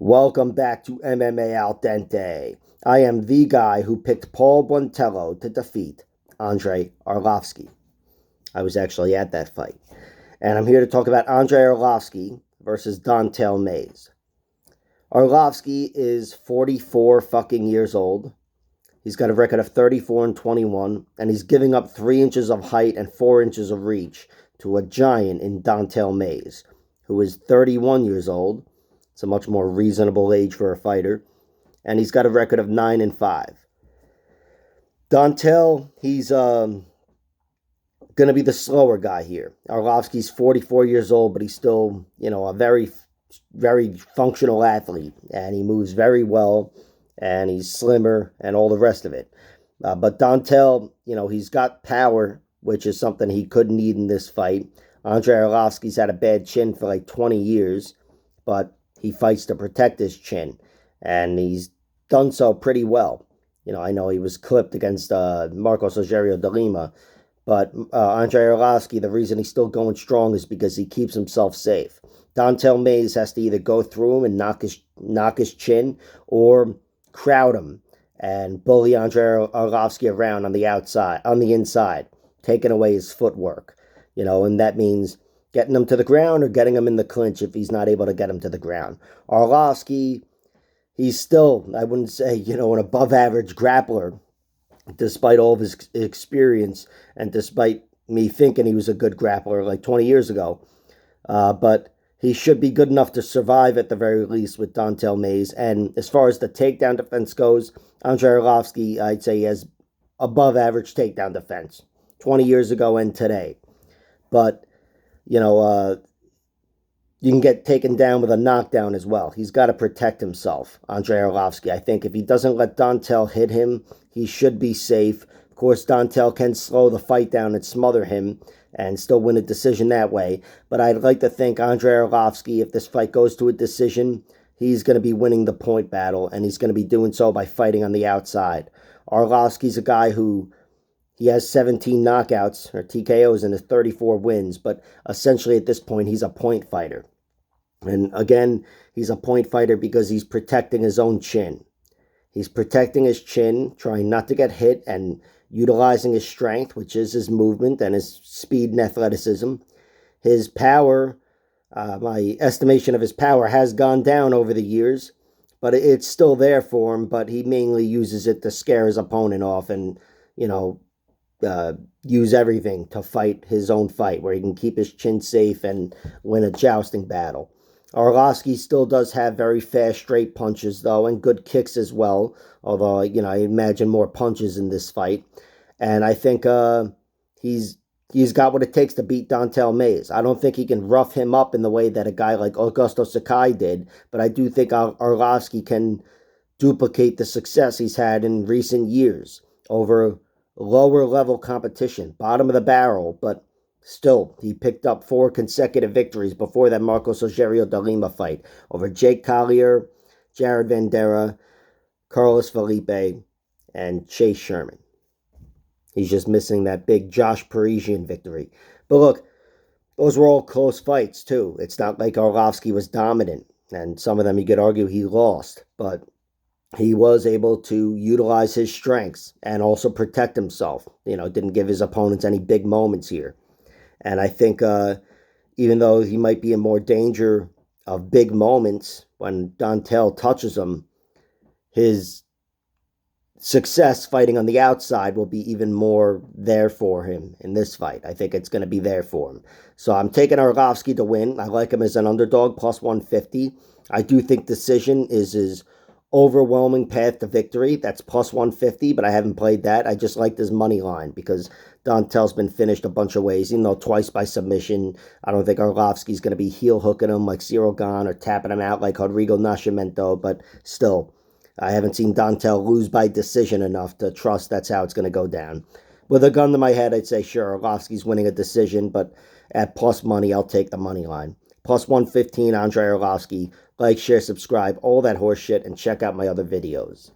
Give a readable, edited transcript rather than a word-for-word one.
Welcome back to MMA Al Dente. I am the guy who picked Paul Bontello to defeat Andre Arlovski. I was actually at that fight. And I'm here to talk about Andre Arlovski versus Don'Tale Mayes. Arlovski is 44 fucking years old. He's got a record of 34-21, and he's giving up 3 inches of height and 4 inches of reach to a giant in Don'Tale Mayes, who is 31 years old. It's a much more reasonable age for a fighter. And he's got a record of 9-5. Don'Tale, he's going to be the slower guy here. Arlovski's 44 years old, but he's still, a very, very functional athlete. And he moves very well. And he's slimmer and all the rest of it. But Don'Tale, he's got power, which is something he could need in this fight. Andre Arlovski's had a bad chin for like 20 years. But he fights to protect his chin, and he's done so pretty well. I know he was clipped against Marcos Rogerio de Lima, but Andre Arlovski, the reason he's still going strong is because he keeps himself safe. Don'Tale Mayes has to either go through him and knock his chin, or crowd him and bully Andre Arlovski around on the inside, taking away his footwork. And that means getting him to the ground or getting him in the clinch if he's not able to get him to the ground. Arlovski, he's still, I wouldn't say, an above-average grappler, despite all of his experience and despite me thinking he was a good grappler like 20 years ago. But he should be good enough to survive at the very least with Don'Tale Mayes. And as far as the takedown defense goes, Andre Arlovski, I'd say he has above-average takedown defense 20 years ago and today. But you can get taken down with a knockdown as well. He's got to protect himself, Andre Arlovski. I think if he doesn't let Don'Tale hit him, he should be safe. Of course, Don'Tale can slow the fight down and smother him and still win a decision that way. But I'd like to think Andre Arlovski, if this fight goes to a decision, he's going to be winning the point battle, and he's going to be doing so by fighting on the outside. Arlovski's a guy who he has 17 knockouts or TKOs in his 34 wins, but essentially at this point, he's a point fighter. And again, he's a point fighter because he's protecting his own chin. He's protecting his chin, trying not to get hit, and utilizing his strength, which is his movement and his speed and athleticism. His power, my estimation of his power has gone down over the years, but it's still there for him, but he mainly uses it to scare his opponent off and, use everything to fight his own fight, where he can keep his chin safe and win a jousting battle. Arlovski still does have very fast straight punches, though, and good kicks as well, although, I imagine more punches in this fight. And I think he's got what it takes to beat Don'Tale Mayes. I don't think he can rough him up in the way that a guy like Augusto Sakai did, but I do think Arlovski can duplicate the success he's had in recent years over lower level competition, bottom of the barrel, but still, he picked up 4 consecutive victories before that Marcos Rogerio de Lima fight over Jake Collier, Jared Vanderaa, Carlos Felipe, and Chase Sherman. He's just missing that big Josh Parisian victory. But look, those were all close fights, too. It's not like Arlovski was dominant, and some of them you could argue he lost, but he was able to utilize his strengths and also protect himself. Didn't give his opponents any big moments here. And I think even though he might be in more danger of big moments when Don'Tale touches him, his success fighting on the outside will be even more there for him in this fight. I think it's going to be there for him. So I'm taking Arlovski to win. I like him as an underdog, plus 150. I do think decision is his overwhelming path to victory. That's plus 150, but I haven't played that. I just liked his money line because Don'Tale's been finished a bunch of ways, twice by submission. I don't think Arlovski's going to be heel hooking him like Cyril Gane or tapping him out like Rodrigo Nascimento, but still, I haven't seen Don'Tale lose by decision enough to trust that's how it's going to go down. With a gun to my head, I'd say sure, Arlovski's winning a decision, but at plus money, I'll take the money line. Plus 115, Andre Arlovski. Like, share, subscribe, all that horse shit, and check out my other videos.